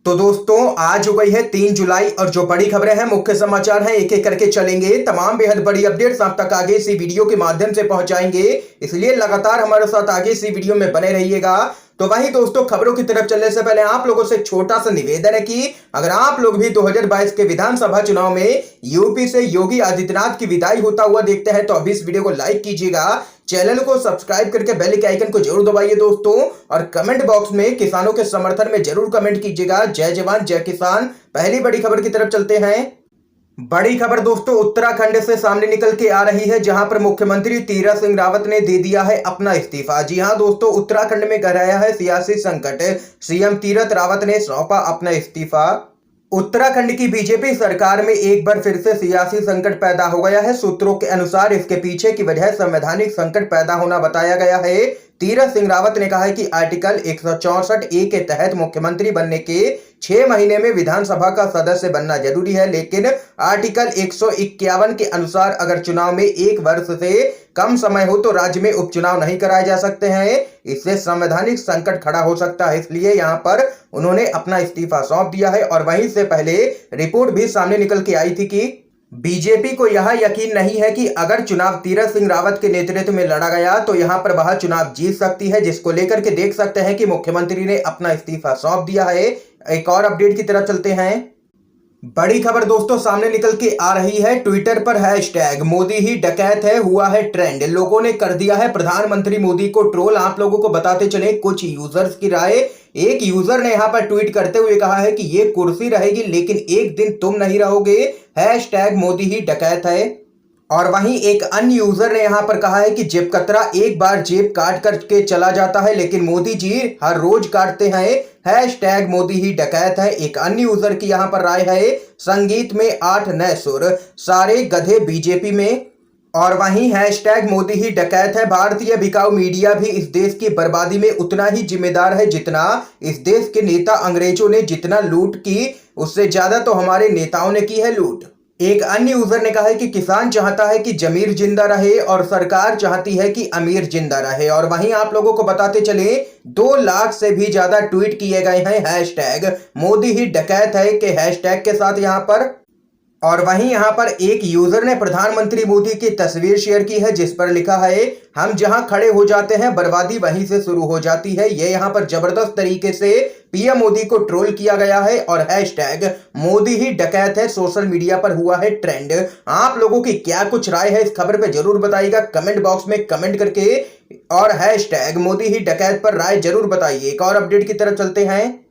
तो दोस्तों आज हो गई है 3 जुलाई और जो बड़ी खबरें हैं, मुख्य समाचार हैं, एक एक करके चलेंगे। तमाम बेहद बड़ी अपडेट्स आप तक आगे इसी वीडियो के माध्यम से पहुंचाएंगे, इसलिए लगातार हमारे साथ आगे इसी वीडियो में बने रहिएगा। तो वहीं दोस्तों, खबरों की तरफ चलने से पहले आप लोगों से एक छोटा सा निवेदन है कि अगर आप लोग भी 2022 के विधानसभा चुनाव में यूपी से योगी आदित्यनाथ की विदाई होता हुआ देखते हैं तो अभी इस वीडियो को लाइक कीजिएगा, चैनल को सब्सक्राइब करके बेल के आइकन को जरूर दबाइए दोस्तों, और कमेंट बॉक्स में किसानों के समर्थन में जरूर कमेंट कीजिएगा। जय जवान जय किसान। पहली बड़ी खबर की तरफ चलते हैं। बड़ी खबर दोस्तों उत्तराखंड से सामने निकल के आ रही है, जहां पर मुख्यमंत्री तीरथ सिंह रावत ने दे दिया है अपना इस्तीफा। जी हां दोस्तों, उत्तराखंड में गहराया है सियासी संकट, सीएम तीरथ रावत ने सौंपा अपना इस्तीफा। उत्तराखंड की बीजेपी सरकार में एक बार फिर से सियासी संकट पैदा हो गया है। सूत्रों के अनुसार इसके पीछे की वजह संवैधानिक संकट पैदा होना बताया गया है। तीरथ सिंह रावत ने कहा है कि आर्टिकल 164 ए के तहत मुख्यमंत्री बनने के 6 महीने में विधानसभा का सदस्य बनना जरूरी है, लेकिन आर्टिकल 151 के अनुसार अगर चुनाव में 1 वर्ष से कम समय हो तो राज्य में उपचुनाव नहीं कराए जा सकते हैं। इससे संवैधानिक संकट खड़ा हो सकता है, इसलिए यहां पर उन्होंने अपना इस्तीफा सौंप दिया है। और वहीं से पहले रिपोर्ट भी सामने निकल के आई थी कि बीजेपी को यह यकीन नहीं है कि अगर चुनाव तीरथ सिंह रावत के नेतृत्व में लड़ा गया तो यहां पर वह चुनाव जीत सकती है, जिसको लेकर के देख सकते हैं कि मुख्यमंत्री ने अपना इस्तीफा सौंप दिया है। एक और अपडेट की तरफ चलते हैं। बड़ी खबर दोस्तों सामने निकल के आ रही है। ट्विटर पर हैशटैग मोदी ही डकैत है हुआ है ट्रेंड। लोगों ने कर दिया है प्रधानमंत्री मोदी को ट्रोल। आप लोगों को बताते चले कुछ यूजर्स की राय। एक यूजर ने यहां पर ट्वीट करते हुए कहा है कि ये कुर्सी रहेगी लेकिन एक दिन तुम नहीं रहोगे, हैशटैग मोदी ही डकैत है। और वहीं एक अन्य यूजर ने यहां पर कहा है कि जेब कतरा एक बार जेब काट करके चला जाता है लेकिन मोदी जी हर रोज काटते हैं, हैशटैग मोदी ही डकैत है। एक अन्य यूजर की यहां पर राय है, संगीत में 8 नए सुर, सारे गधे बीजेपी में। और वहीं हैशटैग मोदी ही डकैत है। भारतीय बिकाऊ मीडिया भी इस देश की बर्बादी में उतना ही जिम्मेदार है जितना इस देश के नेता अंग्रेजों ने जितना लूट की, उससे ज्यादा तो हमारे नेताओं ने की है लूट। एक अन्य यूजर ने कहा है कि किसान चाहता है कि जमीर जिंदा रहे और सरकार चाहती है कि अमीर जिंदा रहे। और वहीं आप लोगों को बताते चले 2 लाख से भी ज्यादा ट्वीट किए गए हैं हैशटैग मोदी ही डकैत है के हैशटैग के साथ यहां पर। और वहीं यहां पर एक यूजर ने प्रधानमंत्री मोदी की तस्वीर शेयर की है, जिस पर लिखा है, हम जहां खड़े हो जाते हैं बर्बादी वहीं से शुरू हो जाती है। ये यहां पर जबरदस्त तरीके से पीएम मोदी को ट्रोल किया गया है और हैशटैग मोदी ही डकैत है सोशल मीडिया पर हुआ है ट्रेंड। आप लोगों की क्या कुछ राय है इस खबर पे जरूर बताइएगा कमेंट बॉक्स में कमेंट करके, और हैशटैग मोदी ही डकैत पर राय जरूर बताइए। एक और अपडेट की तरफ चलते हैं।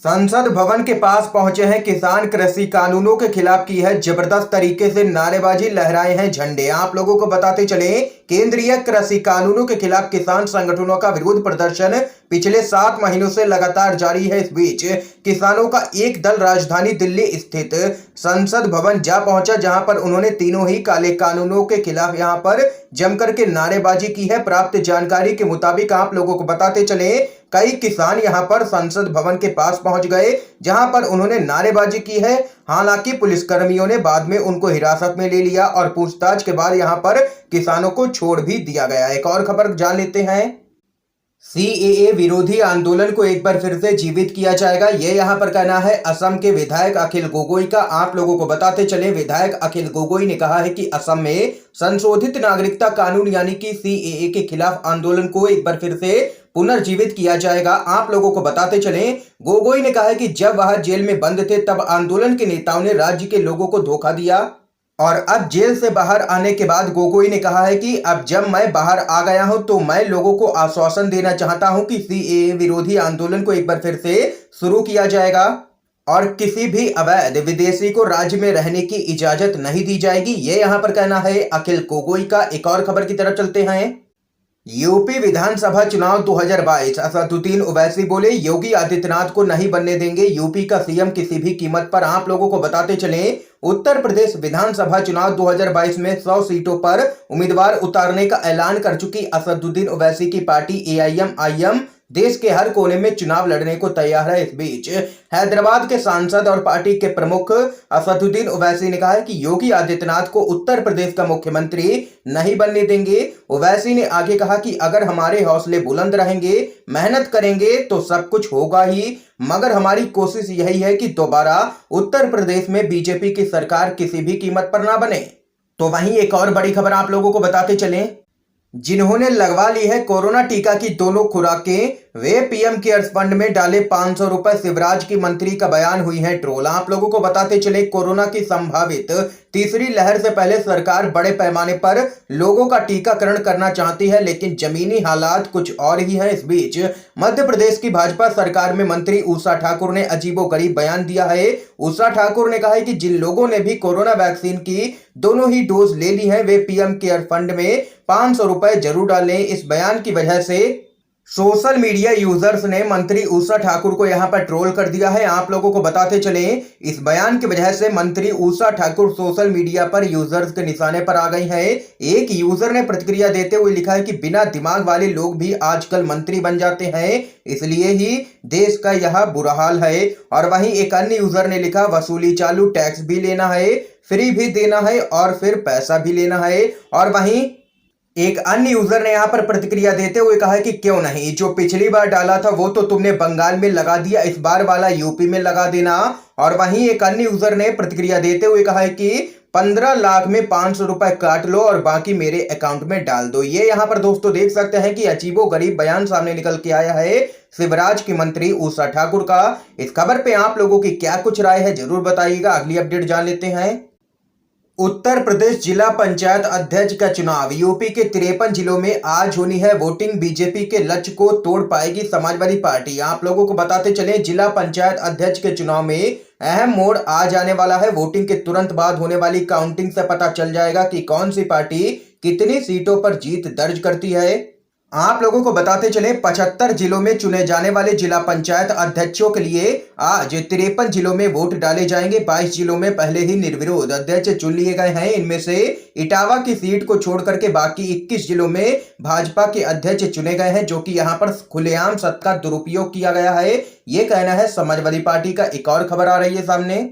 संसद भवन के पास पहुंचे हैं किसान, कृषि कानूनों के खिलाफ की है जबरदस्त तरीके से नारेबाजी, लहराए हैं झंडे। आप लोगों को बताते चले केंद्रीय कृषि कानूनों के खिलाफ किसान संगठनों का विरोध प्रदर्शन पिछले 7 महीनों से लगातार जारी है। इस बीच किसानों का एक दल राजधानी दिल्ली स्थित संसद भवन जा पहुंचा, जहां पर उन्होंने तीनों ही काले कानूनों के खिलाफ यहां पर जमकर के नारेबाजी की है। प्राप्त जानकारी के मुताबिक आप लोगों को बताते चले कई किसान यहां पर संसद भवन के पास पहुंच गए, जहां पर उन्होंने नारेबाजी की है। हालांकि पुलिसकर्मियों ने बाद में उनको हिरासत में ले लिया और पूछताछ के बाद यहां पर किसानों को छोड़ भी दिया गया। एक और खबर जान लेते हैं। सीएए विरोधी आंदोलन को एक बार फिर से जीवित किया जाएगा, ये यहां पर कहना है असम के विधायक अखिल गोगोई का। आप लोगों को बताते चले विधायक अखिल गोगोई ने कहा है कि असम में संशोधित नागरिकता कानून यानी कि सीएए के खिलाफ आंदोलन को एक बार फिर से पुनर्जीवित किया जाएगा। आप लोगों को बताते चले गोगोई ने कहा है कि जब वह जेल में बंद थे तब आंदोलन के नेताओं ने राज्य के लोगों को धोखा दिया, और अब जेल से बाहर आने के बाद गोगोई ने कहा है कि अब जब मैं बाहर आ गया हूं तो मैं लोगों को आश्वासन देना चाहता हूं कि सीएए विरोधी आंदोलन को एक बार फिर से शुरू किया जाएगा और किसी भी अवैध विदेशी को राज्य में रहने की इजाजत नहीं दी जाएगी। ये यहां पर कहना है अखिल गोगोई का। एक और खबर की तरफ चलते हैं। यूपी विधानसभा चुनाव 2022, असदुद्दीन ओवैसी बोले योगी आदित्यनाथ को नहीं बनने देंगे यूपी का सीएम किसी भी कीमत पर। आप लोगों को बताते चले उत्तर प्रदेश विधानसभा चुनाव 2022 में 100 सीटों पर उम्मीदवार उतारने का ऐलान कर चुकी असदुद्दीन ओवैसी की पार्टी एआईएमआईएम देश के हर कोने में चुनाव लड़ने को तैयार है। इस बीच हैदराबाद के सांसद और पार्टी के प्रमुख असदुद्दीन ओवैसी ने कहा है कि योगी आदित्यनाथ को उत्तर प्रदेश का मुख्यमंत्री नहीं बनने देंगे। ओवैसी ने आगे कहा कि अगर हमारे हौसले बुलंद रहेंगे, मेहनत करेंगे तो सब कुछ होगा ही, मगर हमारी कोशिश यही है कि दोबारा उत्तर प्रदेश में बीजेपी की सरकार किसी भी कीमत पर ना बने। तो वहीं एक और बड़ी खबर आप लोगों को बताते चलें, जिन्होंने लगवा ली है कोरोना टीका की दोनों खुराकें वे पीएम केयर्स फंड में डाले 500 रुपए। शिवराज की मंत्री का बयान हुई है ट्रोल। आप लोगों को बताते चले, कोरोना की संभावित तीसरी लहर से पहले सरकार बड़े पैमाने पर लोगों का टीकाकरण करना चाहती है, लेकिन जमीनी हालात कुछ और ही है। इस बीच मध्य प्रदेश की भाजपा सरकार में मंत्री उषा ठाकुर ने अजीबोगरीब बयान दिया है। उषा ठाकुर ने कहा है कि जिन लोगों ने भी कोरोना वैक्सीन की दोनों ही डोज ले ली है वे पीएम केयर फंड में 500 रुपए जरूर डालें। इस बयान की वजह से सोशल मीडिया यूजर्स ने मंत्री उषा ठाकुर को यहां पर ट्रोल कर दिया है। आप लोगों को बताते चलें, इस बयान की वजह से मंत्री उषा ठाकुर सोशल मीडिया पर यूजर्स के निशाने पर आ गई हैं। एक यूजर ने प्रतिक्रिया देते हुए लिखा है कि बिना दिमाग वाले लोग भी आजकल मंत्री बन जाते हैं, इसलिए ही देश का यह बुरा हाल है। और वहीं एक अन्य यूजर ने लिखा, वसूली चालू, टैक्स भी लेना है, फ्री भी देना है और फिर पैसा भी लेना है। और वहीं एक अन्य यूजर ने यहां पर प्रतिक्रिया देते हुए कहा है कि क्यों नहीं, जो पिछली बार डाला था वो तो तुमने बंगाल में लगा दिया, इस बार वाला यूपी में लगा देना। और वहीं एक अन्य यूजर ने प्रतिक्रिया देते हुए कहा है कि 15 लाख में 500 रुपए काट लो और बाकी मेरे अकाउंट में डाल दो। ये यहां पर दोस्तों देख सकते हैं कि अजीबोगरीब बयान सामने निकल के आया है शिवराज की मंत्री उषा ठाकुर का। इस खबर पे आप लोगों की क्या कुछ राय है जरूर बताइएगा। अगली अपडेट जान लेते हैं। उत्तर प्रदेश जिला पंचायत अध्यक्ष का चुनाव, यूपी के 53 जिलों में आज होनी है वोटिंग। बीजेपी के लक्ष्य को तोड़ पाएगी समाजवादी पार्टी। आप लोगों को बताते चले, जिला पंचायत अध्यक्ष के चुनाव में अहम मोड़ आ जाने वाला है। वोटिंग के तुरंत बाद होने वाली काउंटिंग से पता चल जाएगा कि कौन सी पार्टी कितनी सीटों पर जीत दर्ज करती है। आप लोगों को बताते चले, 75 जिलों में चुने जाने वाले जिला पंचायत अध्यक्षों के लिए आज 53 जिलों में वोट डाले जाएंगे। 22 जिलों में पहले ही निर्विरोध अध्यक्ष चुन लिए गए हैं। इनमें से इटावा की सीट को छोड़ करके बाकी 21 जिलों में भाजपा के अध्यक्ष चुने गए हैं, जो कि यहां पर खुलेआम सत्ता का दुरुपयोग किया गया है, ये कहना है समाजवादी पार्टी का। एक और खबर आ रही है सामने,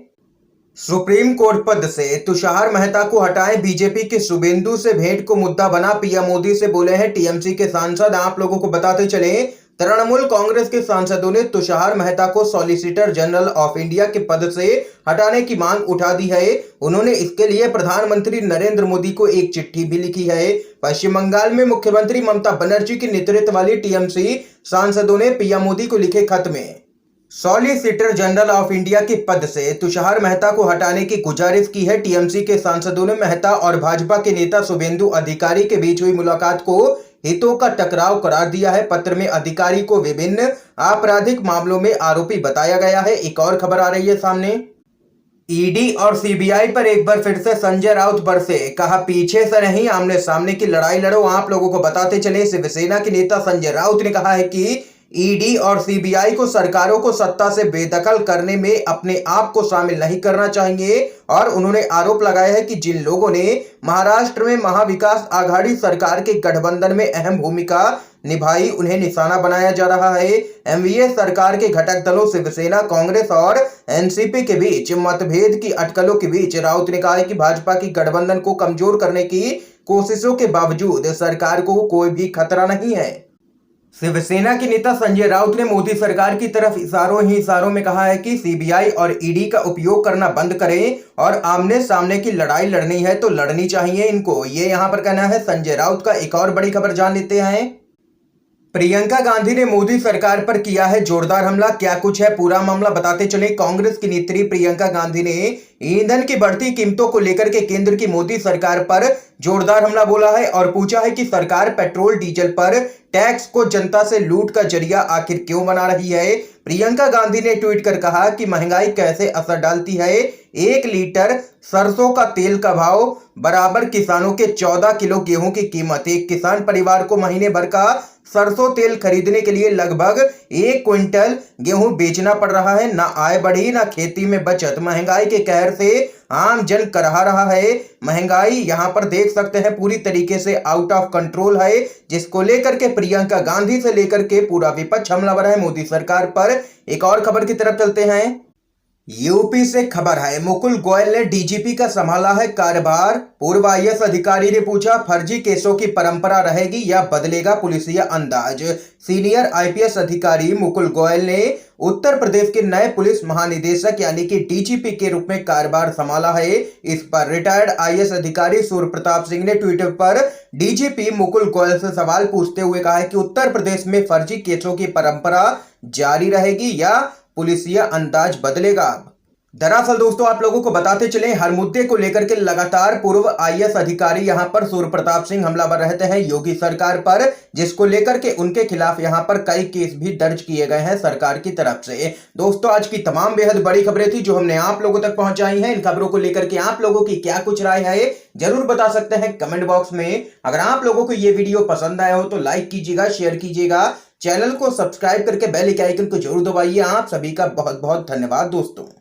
सुप्रीम कोर्ट पद से तुषार मेहता को हटाएं, बीजेपी के शुभेंदु से भेंट को मुद्दा बना, पीएम मोदी से बोले हैं टीएमसी के सांसद। आप लोगों को बताते चले, तृणमूल कांग्रेस के सांसदों ने तुषार मेहता को सॉलिसिटर जनरल ऑफ इंडिया के पद से हटाने की मांग उठा दी है। उन्होंने इसके लिए प्रधानमंत्री नरेंद्र मोदी को एक चिट्ठी भी लिखी है। पश्चिम बंगाल में मुख्यमंत्री ममता बनर्जी के नेतृत्व वाली टीएमसी सांसदों ने पीएम मोदी को लिखे खत में सॉलिसिटर जनरल ऑफ इंडिया के पद से तुषार मेहता को हटाने की गुजारिश की है। टीएमसी के सांसदों ने मेहता और भाजपा के नेता शुभेंदु अधिकारी के बीच हुई मुलाकात को हितों का टकराव करार दिया है। पत्र में अधिकारी को विभिन्न आपराधिक मामलों में आरोपी बताया गया है। एक और खबर आ रही है सामने, ईडी और सीबीआई पर एक बार फिर से संजय राउत बरसे, कहा पीछे से नहीं आमने सामने की लड़ाई लड़ो। आप लोगों को बताते चले, शिवसेना के नेता संजय राउत ने कहा है कि ईडी और सीबीआई को सरकारों को सत्ता से बेदखल करने में अपने आप को शामिल नहीं करना चाहिए। और उन्होंने आरोप लगाया है कि जिन लोगों ने महाराष्ट्र में महाविकास आघाड़ी सरकार के गठबंधन में अहम भूमिका निभाई, उन्हें निशाना बनाया जा रहा है। एमवीए सरकार के घटक दलों शिवसेना, कांग्रेस और एनसीपी के बीच मतभेद की अटकलों के बीच राउत ने कहा है कि भाजपा की गठबंधन को कमजोर करने की कोशिशों के बावजूद सरकार को कोई भी खतरा नहीं है। शिवसेना के नेता संजय राउत ने मोदी सरकार की तरफ इशारों में कहा है कि सीबीआई और ईडी का उपयोग करना बंद करें और आमने सामने की लड़ाई लड़नी है तो लड़नी चाहिए इनको, ये यहां पर कहना है संजय राउत का। एक और बड़ी खबर जान लेते हैं, प्रियंका गांधी ने मोदी सरकार पर किया है जोरदार हमला, क्या कुछ है पूरा मामला बताते चले। कांग्रेस की नेत्री प्रियंका गांधी ने ईंधन की बढ़ती कीमतों को लेकर के केंद्र की मोदी सरकार पर जोरदार हमला बोला है और पूछा है कि सरकार पेट्रोल डीजल पर टैक्स को जनता से लूट का जरिया आखिर क्यों बना रही है। प्रियंका गांधी ने ट्वीट कर कहा कि महंगाई कैसे असर डालती है। 1 लीटर सरसों का तेल का भाव बराबर किसानों के 14 किलो गेहूं की कीमत। एक किसान परिवार को महीने भर का सरसों तेल खरीदने के लिए लगभग 1 क्विंटल गेहूं बेचना पड़ रहा है। ना आय बढ़ी ना खेती में बचत। महंगाई के कहर लेकर से आम जन करहा रहा है। महंगाई यहाँ पर देख सकते हैं पूरी तरीके से आउट ऑफ कंट्रोल है, जिसको लेकर के प्रियंका गांधी से लेकर के पूरा विपक्ष हमलावर है मोदी सरकार पर। एक और खबर की तरफ चलते हैं। यूपी से खबर है, मुकुल गोयल ने डीजीपी का संभाला है कार्यभार। पूर्व आईएएस अधिकारी ने पूछा, फर्जी केसों की परंपरा रहेगी या बदलेगा पुलिसिया अंदाज। सीनियर आईपीएस अधिकारी मुकुल गोयल ने उत्तर प्रदेश के नए पुलिस महानिदेशक यानी कि डीजीपी के रूप में कार्यभार संभाला है। इस पर रिटायर्ड आईएएस अधिकारी सूर्य प्रताप सिंह ने ट्विटर पर डीजीपी मुकुल गोयल से सवाल पूछते हुए कहा है कि उत्तर प्रदेश में फर्जी केसों की परंपरा जारी रहेगी या पुलिसिया अंदाज बदलेगा। दरअसल दोस्तों आप लोगों को बताते चले, हर मुद्दे को लेकर के लगातार पूर्व आईएएस अधिकारी यहां पर सूर्य प्रताप सिंह हमलावर रहते हैं योगी सरकार पर, जिसको लेकर के उनके खिलाफ यहां पर कई केस भी दर्ज किए गए हैं सरकार की तरफ से। दोस्तों आज की तमाम बेहद बड़ी खबरें थी जो हमने आप लोगों तक पहुंचाई हैं। इन खबरों को लेकर के आप लोगों की क्या कुछ राय है जरूर बता सकते हैं कमेंट बॉक्स में। अगर आप लोगों को ये वीडियो पसंद आया हो तो लाइक कीजिएगा, शेयर कीजिएगा, चैनल को सब्सक्राइब करके बेल आइकन को जरूर दबाइए। आप सभी का बहुत बहुत धन्यवाद दोस्तों।